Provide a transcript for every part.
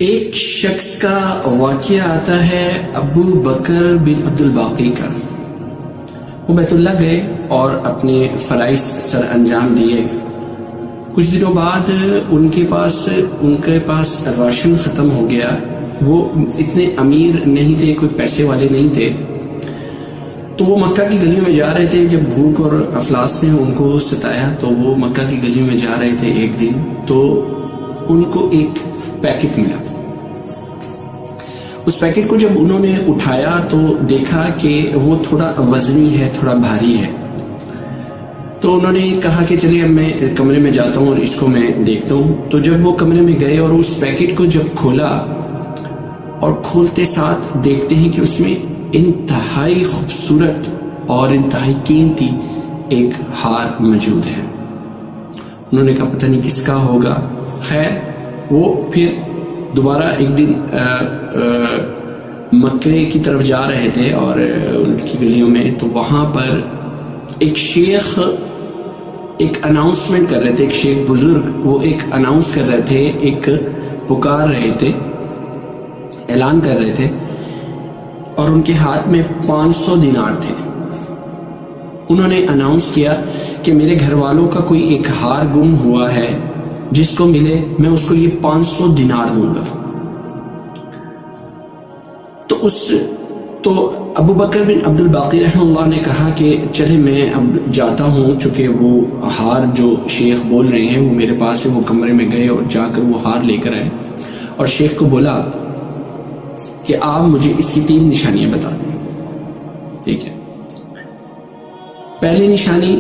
ایک شخص کا واقعہ آتا ہے ابو بکر بن عبد الباقی کا۔ وہ بیت اللہ گئے اور اپنے فرائض سر انجام دیے۔ کچھ دنوں بعد ان کے پاس راشن ختم ہو گیا۔ وہ اتنے امیر نہیں تھے، کوئی پیسے والے نہیں تھے، تو وہ مکہ کی گلیوں میں جا رہے تھے۔ جب بھوک اور افلاس نے ان کو ستایا تو وہ مکہ کی گلیوں میں جا رہے تھے۔ ایک دن تو ان کو ایک پیکٹ ملا۔ اس پیکٹ کو جب انہوں نے اٹھایا تو دیکھا کہ وہ تھوڑا وزنی ہے، تھوڑا بھاری ہے۔ تو انہوں نے کہا کہ چلیے اب میں کمرے میں جاتا ہوں اور اس کو میں دیکھتا ہوں۔ تو جب وہ کمرے میں گئے اور اس پیکٹ کو جب کھولا اور کھولتے ساتھ دیکھتے ہیں کہ اس میں انتہائی خوبصورت اور انتہائی قیمتی ایک ہار موجود ہے۔ انہوں نے کہا پتہ نہیں کس کا ہوگا۔ خیر وہ پھر دوبارہ ایک دن مکے کی طرف جا رہے تھے اور ان کی گلیوں میں، تو وہاں پر ایک شیخ ایک اناؤنسمنٹ کر رہے تھے۔ ایک شیخ بزرگ وہ ایک اناؤنس کر رہے تھے، ایک پکار رہے تھے، اعلان کر رہے تھے، اور ان کے ہاتھ میں 500 دینار تھے۔ انہوں نے اناؤنس کیا کہ میرے گھر والوں کا کوئی ایک ہار گم ہوا ہے، جس کو ملے میں اس کو یہ 500 دینار دوں گا۔ تو ابو بکر بن عبد الباقی رحمہ اللہ نے کہا کہ چلے میں اب جاتا ہوں، چونکہ وہ ہار جو شیخ بول رہے ہیں وہ میرے پاس ہے۔ وہ کمرے میں گئے اور جا کر وہ ہار لے کر آئے اور شیخ کو بولا کہ آپ مجھے اس کی 3 نشانیاں بتا دیں۔ ٹھیک ہے، پہلی نشانی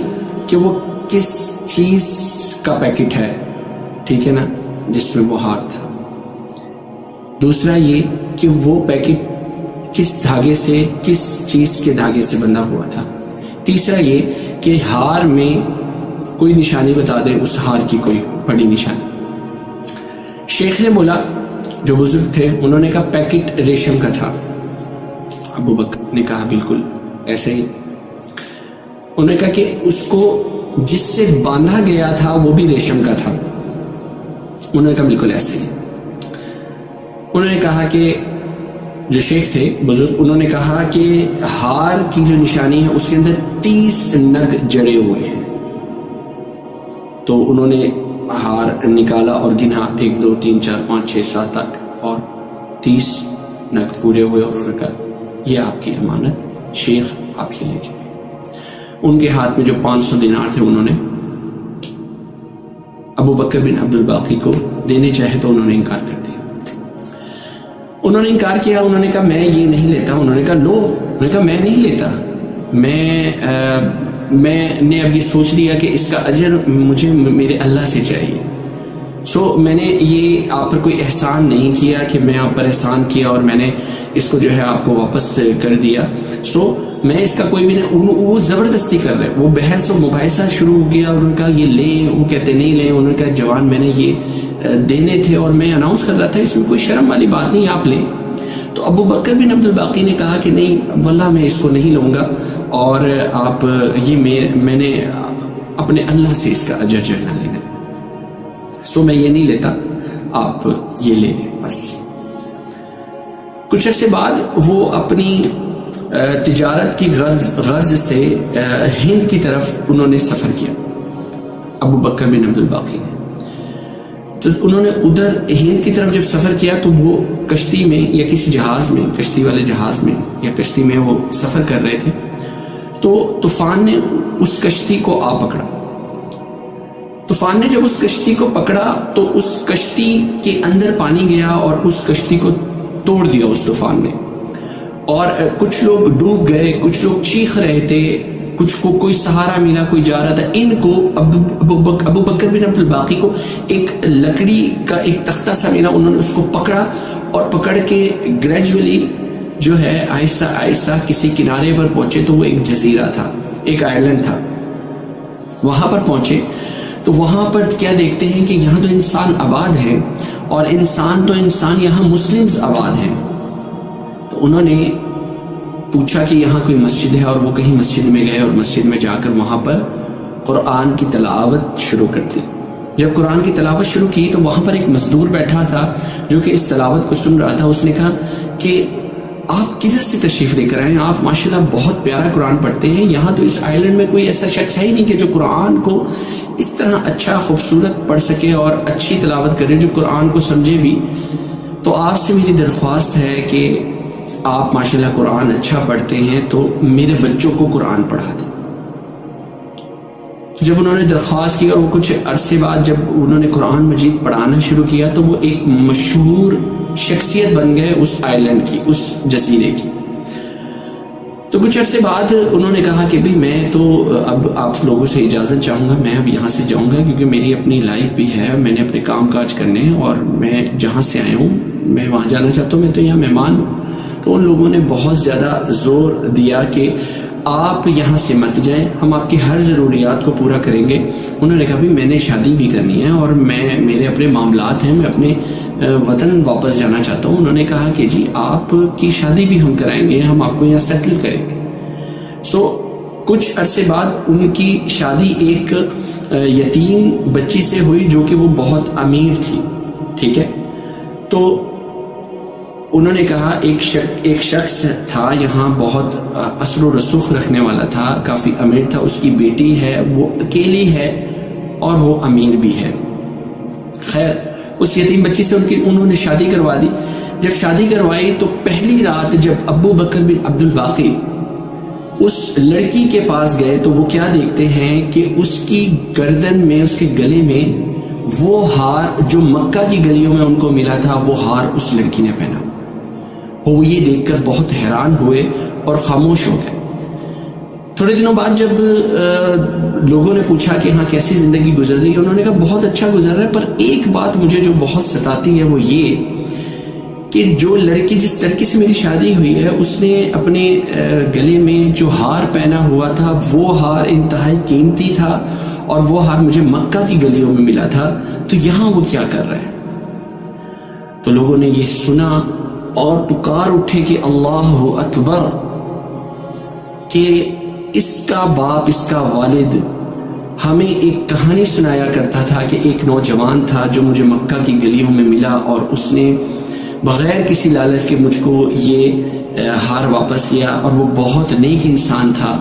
کہ وہ کس چیز کا پیکٹ ہے، ٹھیک ہے نا، جس میں وہ ہار تھا۔ دوسرا یہ کہ وہ پیکٹ کس دھاگے سے، کس چیز کے دھاگے سے بندھا ہوا تھا۔ تیسرا یہ کہ ہار میں کوئی نشانی بتا دے، اس ہار کی کوئی بڑی نشانی۔ شیخ نے بولا، جو بزرگ تھے انہوں نے کہا پیکٹ ریشم کا تھا۔ ابو بکر نے کہا بالکل ایسے ہی۔ انہوں نے کہا کہ اس کو جس سے باندھا گیا تھا وہ بھی ریشم کا تھا۔ انہوں نے کہا بالکل ایسے ہی۔ انہوں نے کہا کہ جو شیخ تھے بزرگ، انہوں نے کہا کہ ہار کی جو نشانی ہے اس کے اندر 30 نگ جڑے ہوئے ہیں۔ تو انہوں نے ہار نکالا اور گنا، 1 2 3 4 5 6 7 8 اور 30 نگ پورے ہوئے، اور انہوں نے کہا یہ آپ کی امانت، شیخ آپ کے لے جائیں۔ ان کے ہاتھ میں جو 500 دینار تھے انہوں نے ابو بکر بن عبد الباقی کو دینے چاہے تو انہوں نے انکار کر دیا۔ انہوں نے انکار کیا، انہوں نے کہا میں یہ نہیں لیتا۔ انہوں نے کہا لو۔ انہوں نے کہا میں نہیں لیتا، میں نے اب یہ سوچ لیا کہ اس کا اجر مجھے میرے اللہ سے چاہیے۔ میں نے یہ آپ پر کوئی احسان نہیں کیا کہ میں آپ پر احسان کیا اور میں نے اس کو جو ہے آپ کو واپس کر دیا۔ میں اس کا کوئی بھی نہیں۔ وہ زبردستی کر رہے، وہ بحث و مباحثہ شروع ہو گیا۔ انہوں نے کہا یہ لیں، وہ کہتے نہیں لیں۔ انہوں نے کہا جوان میں نے یہ دینے تھے اور میں اناؤنس کر رہا تھا، اس میں کوئی شرم والی بات نہیں، آپ لیں۔ تو ابو بکر بن عبد الباقی نے کہا کہ نہیں واللہ میں اس کو نہیں لوں گا، اور آپ یہ میں نے اپنے اللہ سے اس کا اجر جو ہے لینا، میں یہ نہیں لیتا، آپ یہ لے لیں بس۔ کچھ عرصے بعد وہ اپنی تجارت کی غرض سے ہند کی طرف انہوں نے سفر کیا، ابو بکر بن عبد الباقی نے۔ تو انہوں نے ادھر ہند کی طرف جب سفر کیا تو وہ کشتی میں یا کسی جہاز میں، کشتی والے جہاز میں یا کشتی میں وہ سفر کر رہے تھے، تو طوفان نے اس کشتی کو آ پکڑا۔ طوفان نے جب اس کشتی کو پکڑا تو اس کشتی کے اندر پانی گیا اور اس کشتی کو توڑ دیا اس طوفان نے، اور کچھ لوگ ڈوب گئے، کچھ لوگ چیخ رہے تھے، کچھ کو کوئی سہارا ملا، کوئی جا رہا تھا۔ ان کو ابو بکر بن عبد الباقی کو ایک لکڑی کا ایک تختہ سا ملا، انہوں نے اس کو پکڑا اور پکڑ کے گریجولی جو ہے آہستہ آہستہ کسی کنارے پر پہنچے۔ تو وہ ایک جزیرہ تھا، ایک آئلینڈ تھا۔ وہاں پر پہنچے تو وہاں پر کیا دیکھتے ہیں کہ یہاں تو انسان آباد ہیں، اور انسان یہاں مسلمز آباد ہیں۔ تو انہوں نے پوچھا کہ یہاں کوئی مسجد ہے، اور وہ کہیں مسجد میں گئے اور مسجد میں جا کر وہاں پر قرآن کی تلاوت شروع کر دی۔ جب قرآن کی تلاوت شروع کی تو وہاں پر ایک مزدور بیٹھا تھا جو کہ اس تلاوت کو سن رہا تھا. اس نے کہا کہ آپ کدھر سے تشریف لے کر آئے؟ آپ ماشاءاللہ بہت پیارا قرآن پڑھتے ہیں. یہاں تو اس آئی لینڈ میں کوئی ایسا شخص ہے ہی نہیں کہ جو قرآن کو اس طرح اچھا خوبصورت پڑھ سکے اور اچھی تلاوت کرے، جو قرآن کو سمجھے بھی. تو آپ سے میری درخواست ہے کہ آپ ماشاءاللہ قرآن اچھا پڑھتے ہیں تو میرے بچوں کو قرآن پڑھا دیں. جب انہوں نے درخواست کی اور وہ کچھ عرصے بعد جب انہوں نے قرآن مجید پڑھانا شروع کیا تو وہ ایک مشہور شخصیت بن گئے اس آئی لینڈ کی، اس جزیرے کی. تو کچھ عرصے بعد انہوں نے کہا کہ بھئی میں تو اب آپ لوگوں سے اجازت چاہوں گا، میں اب یہاں سے جاؤں گا کیونکہ میری اپنی لائف بھی ہے، میں نے اپنے کام کاج کرنے ہیں اور میں جہاں سے آیا ہوں میں وہاں جانا چاہتا ہوں، میں تو یہاں مہمان ہوں. تو ان لوگوں نے بہت زیادہ زور دیا کہ آپ یہاں سے مت جائیں، ہم آپ کی ہر ضروریات کو پورا کریں گے. انہوں نے کہا بھی میں نے شادی بھی کرنی ہے اور میرے اپنے معاملات ہیں، میں اپنے وطن واپس جانا چاہتا ہوں. انہوں نے کہا کہ جی آپ کی شادی بھی ہم کرائیں گے، ہم آپ کو یہاں سیٹل کریں گے. کچھ عرصے بعد ان کی شادی ایک یتیم بچی سے ہوئی جو کہ وہ بہت امیر تھی. ٹھیک ہے، تو انہوں نے کہا ایک شخص تھا یہاں بہت اثر و رسوخ رکھنے والا تھا، کافی امیر تھا، اس کی بیٹی ہے، وہ اکیلی ہے اور وہ امیر بھی ہے. خیر اس یتیم بچی سے انہوں نے شادی کروا دی. جب شادی کروائی تو پہلی رات جب ابو بکر بن عبد الباقی اس لڑکی کے پاس گئے تو وہ کیا دیکھتے ہیں کہ اس کی گردن میں، اس کے گلے میں وہ ہار جو مکہ کی گلیوں میں ان کو ملا تھا وہ ہار اس لڑکی نے پہنا. وہ یہ دیکھ کر بہت حیران ہوئے اور خاموش ہو گئے. تھوڑے دنوں بعد جب لوگوں نے پوچھا کہ ہاں کیسی زندگی گزر رہی ہے، انہوں نے کہا بہت اچھا گزر رہا ہے، پر ایک بات مجھے جو بہت ستاتی ہے وہ یہ کہ جس لڑکی سے میری شادی ہوئی ہے اس نے اپنے گلے میں جو ہار پہنا ہوا تھا وہ ہار انتہائی قیمتی تھا اور وہ ہار مجھے مکہ کی گلیوں میں ملا تھا، تو یہاں وہ کیا کر رہا ہے؟ تو لوگوں نے یہ سنا اور پکار اٹھے کہ اللہ اکبر، کہ اس کا باپ، اس کا والد ہمیں ایک کہانی سنایا کرتا تھا کہ ایک نوجوان تھا جو مجھے مکہ کی گلیوں میں ملا اور اس نے بغیر کسی لالچ کے مجھ کو یہ ہار واپس کیا اور وہ بہت نیک انسان تھا.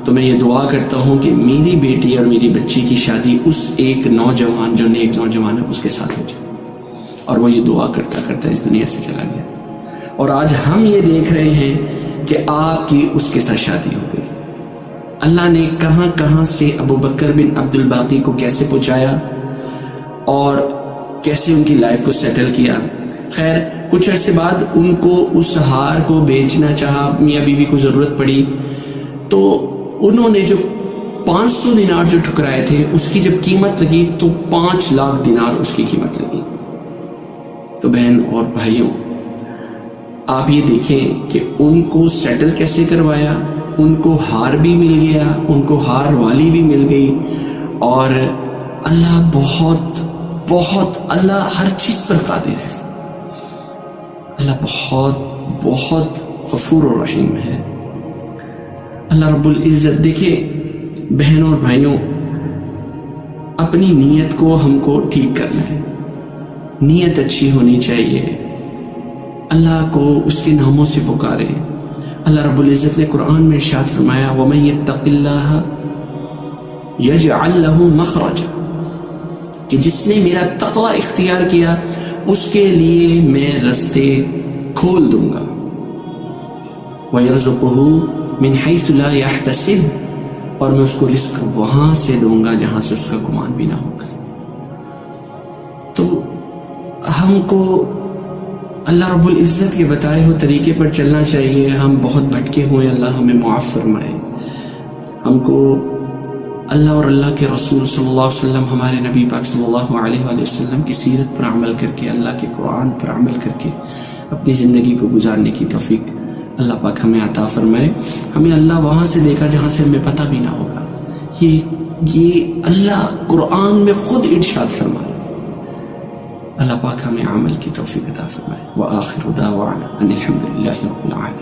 تو میں یہ دعا کرتا ہوں کہ میری بیٹی اور میری بچی کی شادی اس ایک نوجوان جو نیک نوجوان ہے اس کے ساتھ ہو جائے. اور وہ یہ دعا کرتا کرتا اس دنیا سے چلا گیا. اور آج ہم یہ دیکھ رہے ہیں کہ آپ کی اس کے ساتھ شادی ہو گئی. اللہ نے کہاں کہاں سے ابو بکر بن عبد الباقی کو کیسے پہنچایا اور کیسے ان کی لائف کو سیٹل کیا. خیر کچھ عرصے بعد ان کو اس ہار کو بیچنا چاہا، میاں بیوی کو ضرورت پڑی تو انہوں نے جو 500 دینار جو ٹھکرائے تھے اس کی جب قیمت لگی تو 5 لاکھ دینار اس کی قیمت لگی. تو بہن اور بھائیوں آپ یہ دیکھیں کہ ان کو سیٹل کیسے کروایا، ان کو ہار بھی مل گیا، ان کو ہار والی بھی مل گئی. اور اللہ بہت بہت، اللہ ہر چیز پر قادر ہے، اللہ بہت بہت غفور و رحیم ہے. اللہ رب العزت دیکھیں بہنوں اور بھائیوں، اپنی نیت کو ہم کو ٹھیک کرنا ہے، نیت اچھی ہونی چاہیے، اللہ کو اس کے ناموں سے پکارے. اللہ رب العزت نے قرآن میں ارشاد فرمایا وَمَن يَتَّقِ اللَّهَ يَجْعَلْ لَهُ مَخْرَجًا، کہ جس نے میرا تقوی اختیار کیا اس کے لیے میں رستے کھول دوں گا. وَيَرْزُقُهُ مِنْ حَيْثُ لَا يَحْتَسِبُ، اور میں اس کو رزق وہاں سے دوں گا جہاں سے اس کا گمان بھی نہ ہوگا. تو ہم کو اللہ رب العزت کے بتائے ہوئے طریقے پر چلنا چاہیے. ہم بہت بھٹکے ہوئے، اللہ ہمیں معاف فرمائے. ہم کو اللہ اور اللہ کے رسول صلی اللہ علیہ وسلم، ہمارے نبی پاک صلی اللہ علیہ وآلہ وسلم کی سیرت پر عمل کر کے، اللہ کے قرآن پر عمل کر کے اپنی زندگی کو گزارنے کی توفیق اللہ پاک ہمیں عطا فرمائے. ہمیں اللہ وہاں سے دیکھا جہاں سے ہمیں پتہ بھی نہ ہوگا. یہ اللہ قرآن میں خود ارشاد فرمائے. اللہ پاک ہمیں عمل کی توفیق عطا فرمائے. وآخر دعوانا ان الحمد للہ رب العالمین.